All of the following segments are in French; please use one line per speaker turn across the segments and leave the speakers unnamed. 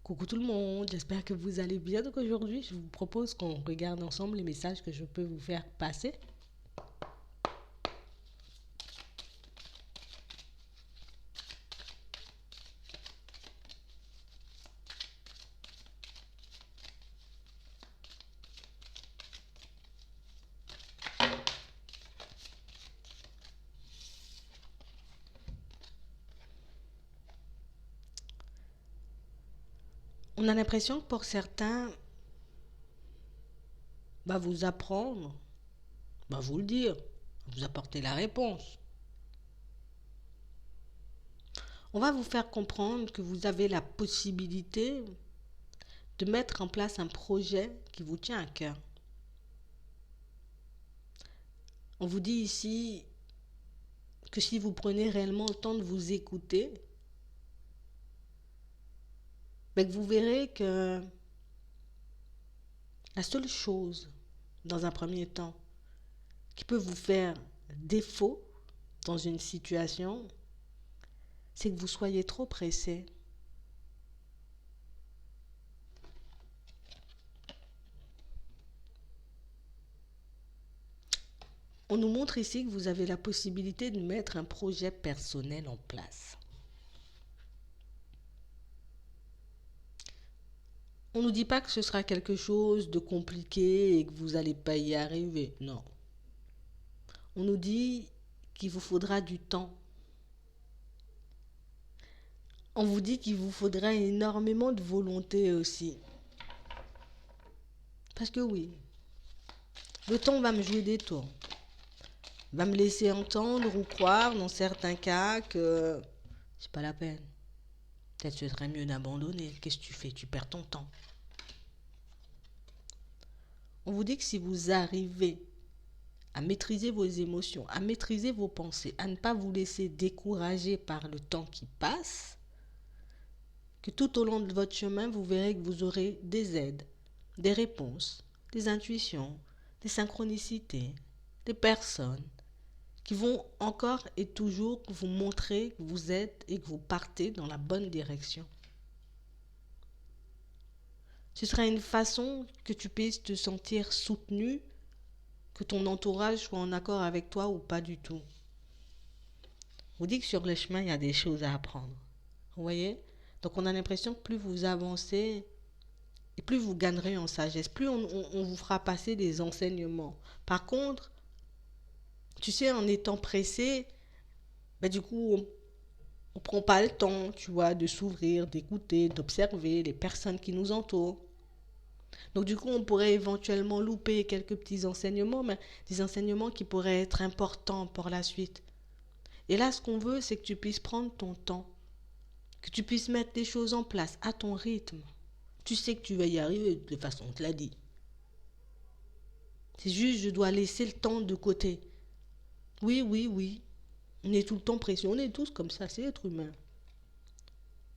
Coucou tout le monde, j'espère que vous allez bien. Donc aujourd'hui, je vous propose qu'on regarde ensemble les messages que je peux vous faire passer. On a l'impression que pour certains, vous apprendre, vous le dire, vous apporter la réponse. On va vous faire comprendre que vous avez la possibilité de mettre en place un projet qui vous tient à cœur. On vous dit ici que si vous prenez réellement le temps de vous écouter, que vous verrez que la seule chose, dans un premier temps, qui peut vous faire défaut dans une situation, c'est que vous soyez trop pressé. On nous montre ici que vous avez la possibilité de mettre un projet personnel en place. On ne nous dit pas que ce sera quelque chose de compliqué et que vous n'allez pas y arriver. Non. On nous dit qu'il vous faudra du temps. On vous dit qu'il vous faudra énormément de volonté aussi. Parce que oui, le temps va me jouer des tours. Va me laisser entendre ou croire dans certains cas que c'est pas la peine. Peut-être ce serait mieux d'abandonner. Qu'est-ce que tu fais? Tu perds ton temps. On vous dit que si vous arrivez à maîtriser vos émotions, à maîtriser vos pensées, à ne pas vous laisser décourager par le temps qui passe, que tout au long de votre chemin, vous verrez que vous aurez des aides, des réponses, des intuitions, des synchronicités, des personnes qui vont encore et toujours vous montrer que vous êtes et que vous partez dans la bonne direction. Ce sera une façon que tu puisses te sentir soutenu, que ton entourage soit en accord avec toi ou pas du tout. On vous dit que sur le chemin, il y a des choses à apprendre. Vous voyez? Donc on a l'impression que plus vous avancez, et plus vous gagnerez en sagesse, plus on vous fera passer des enseignements. Par contre, tu sais, en étant pressé, du coup, on ne prend pas le temps, tu vois, de s'ouvrir, d'écouter, d'observer les personnes qui nous entourent. Donc du coup, on pourrait éventuellement louper quelques petits enseignements, mais des enseignements qui pourraient être importants pour la suite. Et là, ce qu'on veut, c'est que tu puisses prendre ton temps, que tu puisses mettre les choses en place à ton rythme. Tu sais que tu vas y arriver de toute façon, on te l'a dit. C'est juste, je dois laisser le temps de côté. Oui, oui, oui. On est tout le temps pressé, on est tous comme ça, c'est être humain.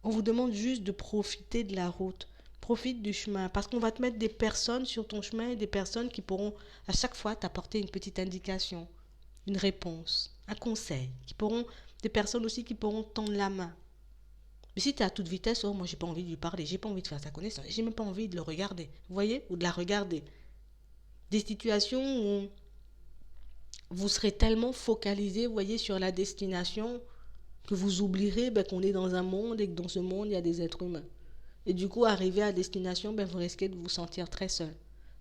On vous demande juste de profiter de la route. Profite du chemin, parce qu'on va te mettre des personnes sur ton chemin et des personnes qui pourront à chaque fois t'apporter une petite indication, une réponse, un conseil, des personnes aussi qui pourront tendre la main. Mais si tu es à toute vitesse, oh moi j'ai pas envie de lui parler, j'ai pas envie de faire sa connaissance, j'ai même pas envie de le regarder, vous voyez, ou de la regarder. Des situations où vous serez tellement focalisé, vous voyez, sur la destination que vous oublierez qu'on est dans un monde et que dans ce monde il y a des êtres humains. Et du coup, arrivé à destination, vous risquez de vous sentir très seul.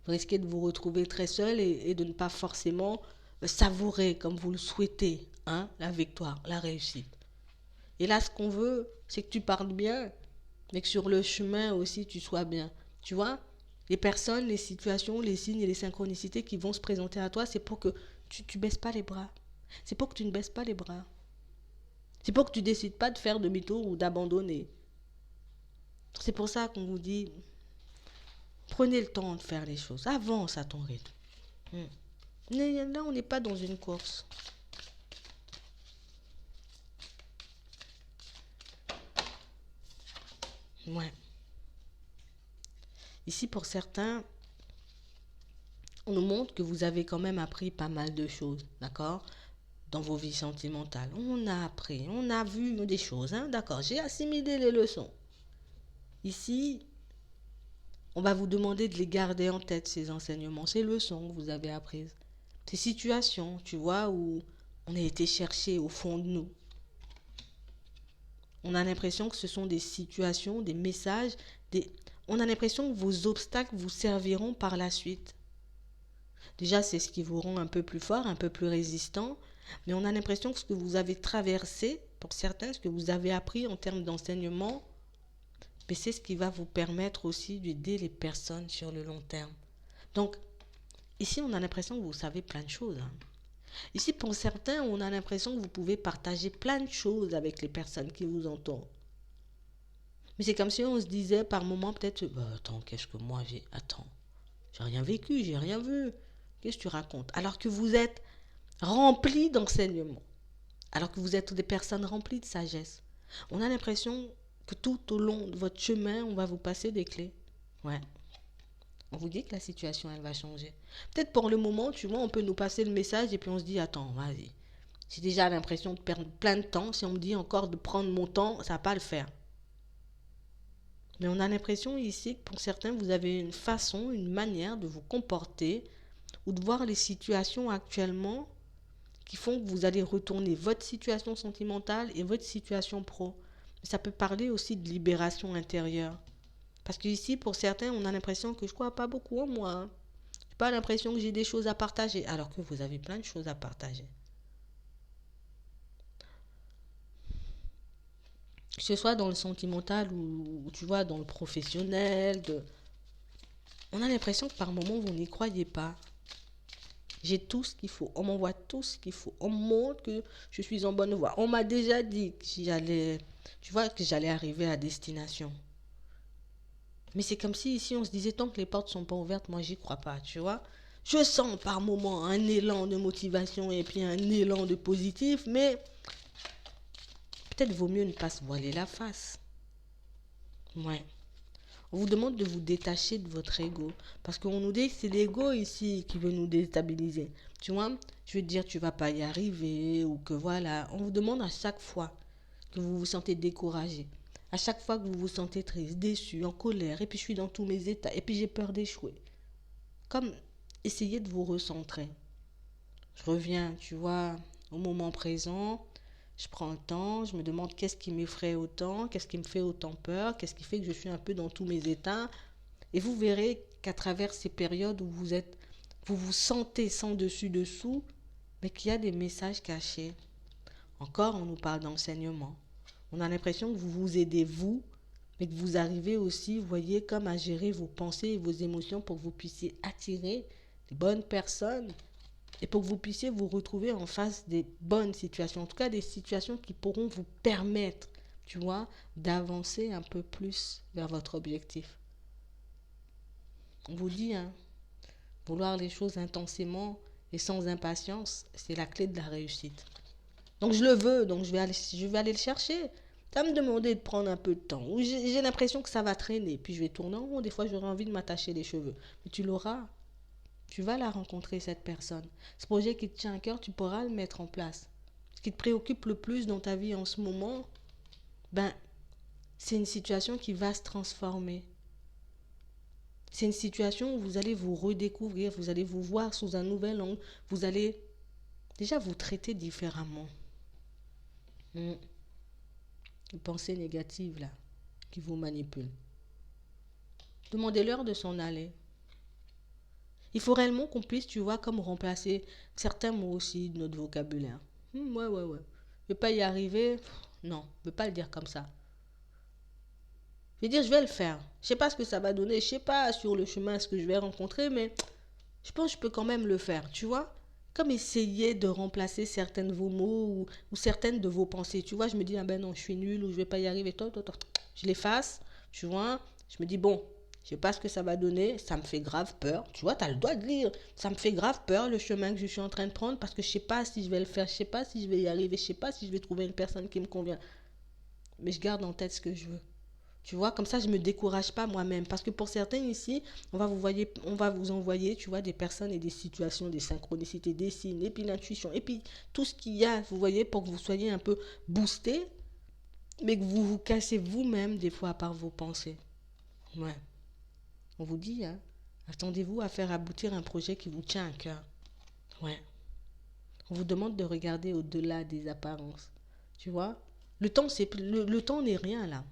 Vous risquez de vous retrouver très seul et de ne pas forcément savourer comme vous le souhaitez, la victoire, la réussite. Et là, ce qu'on veut, c'est que tu partes bien, mais que sur le chemin aussi, tu sois bien. Tu vois, les personnes, les situations, les signes et les synchronicités qui vont se présenter à toi, c'est pour que tu ne baisses pas les bras. C'est pour que tu ne baisses pas les bras. C'est pour que tu ne décides pas de faire demi-tour ou d'abandonner. C'est pour ça qu'on vous dit, prenez le temps de faire les choses. Avance à ton rythme. Là, on n'est pas dans une course. Ouais. Ici, pour certains, on nous montre que vous avez quand même appris pas mal de choses, d'accord? Dans vos vies sentimentales. On a appris, on a vu des choses, d'accord? J'ai assimilé les leçons. Ici, on va vous demander de les garder en tête, ces enseignements, ces leçons que vous avez apprises. Ces situations, tu vois, où on a été chercher au fond de nous. On a l'impression que ce sont des situations, des messages, on a l'impression que vos obstacles vous serviront par la suite. Déjà, c'est ce qui vous rend un peu plus fort, un peu plus résistant, mais on a l'impression que ce que vous avez traversé, pour certains, ce que vous avez appris en termes d'enseignement, mais c'est ce qui va vous permettre aussi d'aider les personnes sur le long terme. Donc, ici, on a l'impression que vous savez plein de choses. Ici, pour certains, on a l'impression que vous pouvez partager plein de choses avec les personnes qui vous entourent. Mais c'est comme si on se disait par moment peut-être, attends, qu'est-ce que moi j'ai... Attends, j'ai rien vécu, j'ai rien vu. Qu'est-ce que tu racontes? Alors que vous êtes remplis d'enseignements. Alors que vous êtes des personnes remplies de sagesse. On a l'impression que tout au long de votre chemin, on va vous passer des clés. Ouais. On vous dit que la situation, elle va changer. Peut-être pour le moment, tu vois, on peut nous passer le message et puis on se dit, attends, vas-y. J'ai déjà l'impression de perdre plein de temps. Si on me dit encore de prendre mon temps, ça va pas le faire. Mais on a l'impression ici que pour certains, vous avez une façon, une manière de vous comporter ou de voir les situations actuellement qui font que vous allez retourner votre situation sentimentale et votre situation pro. Ça peut parler aussi de libération intérieure. Parce qu'ici, pour certains, on a l'impression que je crois pas beaucoup en moi. Je n'ai pas l'impression que j'ai des choses à partager, alors que vous avez plein de choses à partager. Que ce soit dans le sentimental ou tu vois, dans le professionnel, on a l'impression que par moments, vous n'y croyez pas. J'ai tout ce qu'il faut. On m'envoie tout ce qu'il faut. On me montre que je suis en bonne voie. On m'a déjà dit que j'allais arriver à destination. Mais c'est comme si ici on se disait tant que les portes sont pas ouvertes, moi j'y crois pas, tu vois. Je sens par moments un élan de motivation et puis un élan de positif, mais peut-être vaut mieux ne pas se voiler la face. Ouais. On vous demande de vous détacher de votre ego. Parce qu'on nous dit que c'est l'ego ici qui veut nous déstabiliser. Tu vois, je veux te dire tu vas pas y arriver ou que voilà. On vous demande à chaque fois que vous vous sentez découragé. À chaque fois que vous vous sentez triste, déçu, en colère. Et puis je suis dans tous mes états. Et puis j'ai peur d'échouer. Comme essayez de vous recentrer. Je reviens, tu vois, au moment présent. Je prends le temps, je me demande qu'est-ce qui m'effraie autant, qu'est-ce qui me fait autant peur, qu'est-ce qui fait que je suis un peu dans tous mes états. Et vous verrez qu'à travers ces périodes où vous vous sentez sans dessus-dessous, mais qu'il y a des messages cachés. Encore, on nous parle d'enseignement. On a l'impression que vous vous aidez vous, mais que vous arrivez aussi, vous voyez, comme à gérer vos pensées et vos émotions pour que vous puissiez attirer les bonnes personnes et pour que vous puissiez vous retrouver en face des bonnes situations, en tout cas des situations qui pourront vous permettre, tu vois, d'avancer un peu plus vers votre objectif. On vous dit, hein, vouloir les choses intensément et sans impatience, c'est la clé de la réussite. Donc je le veux, donc je vais aller le chercher. Ça va me demander de prendre un peu de temps. Ou j'ai l'impression que ça va traîner, puis je vais tourner en rond. Des fois, j'aurai envie de m'attacher les cheveux. Mais tu l'auras. Tu vas la rencontrer, cette personne. Ce projet qui te tient à cœur, tu pourras le mettre en place. Ce qui te préoccupe le plus dans ta vie en ce moment, ben, c'est une situation qui va se transformer. C'est une situation où vous allez vous redécouvrir, vous allez vous voir sous un nouvel angle, vous allez déjà vous traiter différemment. Les pensées négatives, là, qui vous manipulent. Demandez-leur de s'en aller. Il faut réellement qu'on puisse, tu vois, comme remplacer certains mots aussi de notre vocabulaire. Ouais. Je ne vais pas y arriver. Non, je ne vais pas le dire comme ça. Je vais dire, je vais le faire. Je ne sais pas ce que ça va donner. Je ne sais pas sur le chemin ce que je vais rencontrer, mais je pense que je peux quand même le faire, tu vois. Comme essayer de remplacer certains de vos mots ou certaines de vos pensées. Tu vois, je me dis, ah ben non, je suis nulle ou je ne vais pas y arriver. Je l'efface, tu vois. Je me dis, bon, je ne sais pas ce que ça va donner, ça me fait grave peur. Tu vois, tu as le droit de lire. Ça me fait grave peur le chemin que je suis en train de prendre parce que je ne sais pas si je vais le faire, je ne sais pas si je vais y arriver, je ne sais pas si je vais trouver une personne qui me convient. Mais je garde en tête ce que je veux. Tu vois, comme ça, je ne me décourage pas moi-même. Parce que pour certains ici, on va vous envoyer, tu vois, des personnes et des situations, des synchronicités, des signes, et puis l'intuition, et puis tout ce qu'il y a, vous voyez, pour que vous soyez un peu boosté, mais que vous vous cassez vous-même des fois par vos pensées. Ouais. On vous dit, hein, attendez-vous à faire aboutir un projet qui vous tient à cœur. Ouais. On vous demande de regarder au-delà des apparences. Tu vois? Le temps n'est rien là.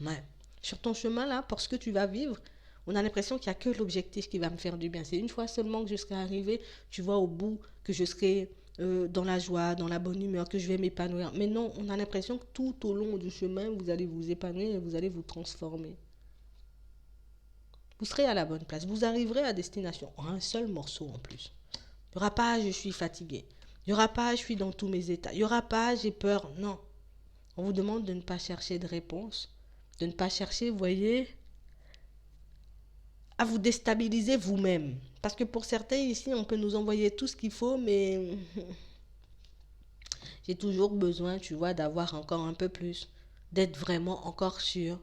Ouais. Sur ton chemin là, pour ce que tu vas vivre, on a l'impression qu'il n'y a que l'objectif qui va me faire du bien. C'est une fois seulement que je serai arrivé, tu vois, au bout, que je serai dans la joie, dans la bonne humeur, que je vais m'épanouir. Mais non, on a l'impression que tout au long du chemin, vous allez vous épanouir et vous allez vous transformer. Vous serez à la bonne place. Vous arriverez à destination en un seul morceau en plus. Il n'y aura pas je suis fatigué. Il n'y aura pas je suis dans tous mes états. Il n'y aura pas j'ai peur. Non. On vous demande de ne pas chercher de réponse. De ne pas chercher, vous voyez, à vous déstabiliser vous-même. Parce que pour certains ici, on peut nous envoyer tout ce qu'il faut, mais j'ai toujours besoin, tu vois, d'avoir encore un peu plus. D'être vraiment encore sûr.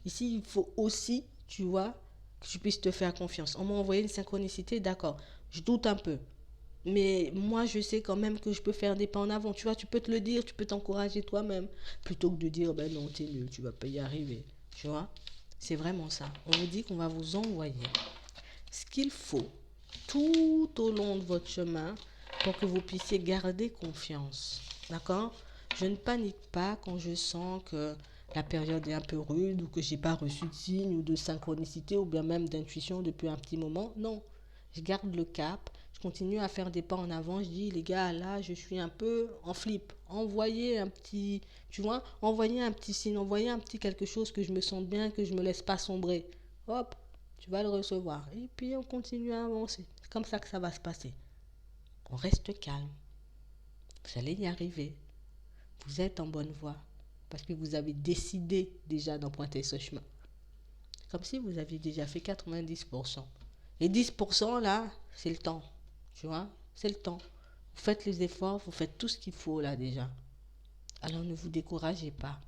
Ici, il faut aussi, tu vois, que tu puisses te faire confiance. On m'a envoyé une synchronicité, d'accord. Je doute un peu. Mais moi, je sais quand même que je peux faire des pas en avant. Tu vois, tu peux te le dire, tu peux t'encourager toi-même. Plutôt que de dire, ben non, t'es nul, tu vas pas y arriver. Tu vois, c'est vraiment ça. On vous dit qu'on va vous envoyer ce qu'il faut tout au long de votre chemin pour que vous puissiez garder confiance. D'accord? Je ne panique pas quand je sens que la période est un peu rude ou que j'ai pas reçu de signe ou de synchronicité ou bien même d'intuition depuis un petit moment. Non, je garde le cap. Je continue à faire des pas en avant. Je dis, les gars, là, je suis un peu en flip. Envoyez un petit, tu vois, envoyez un petit signe, envoyez un petit quelque chose que je me sente bien, que je me laisse pas sombrer. Hop, tu vas le recevoir. Et puis, on continue à avancer. C'est comme ça que ça va se passer. On reste calme. Vous allez y arriver. Vous êtes en bonne voie. Parce que vous avez décidé déjà d'emprunter ce chemin. Comme si vous aviez déjà fait 90%. Les 10% là, c'est le temps. Tu vois, c'est le temps. Vous faites les efforts, vous faites tout ce qu'il faut là déjà. Alors ne vous découragez pas.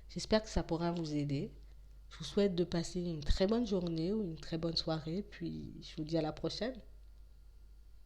J'espère que ça pourra vous aider. Je vous souhaite de passer une très bonne journée ou une très bonne soirée. Puis je vous dis à la prochaine.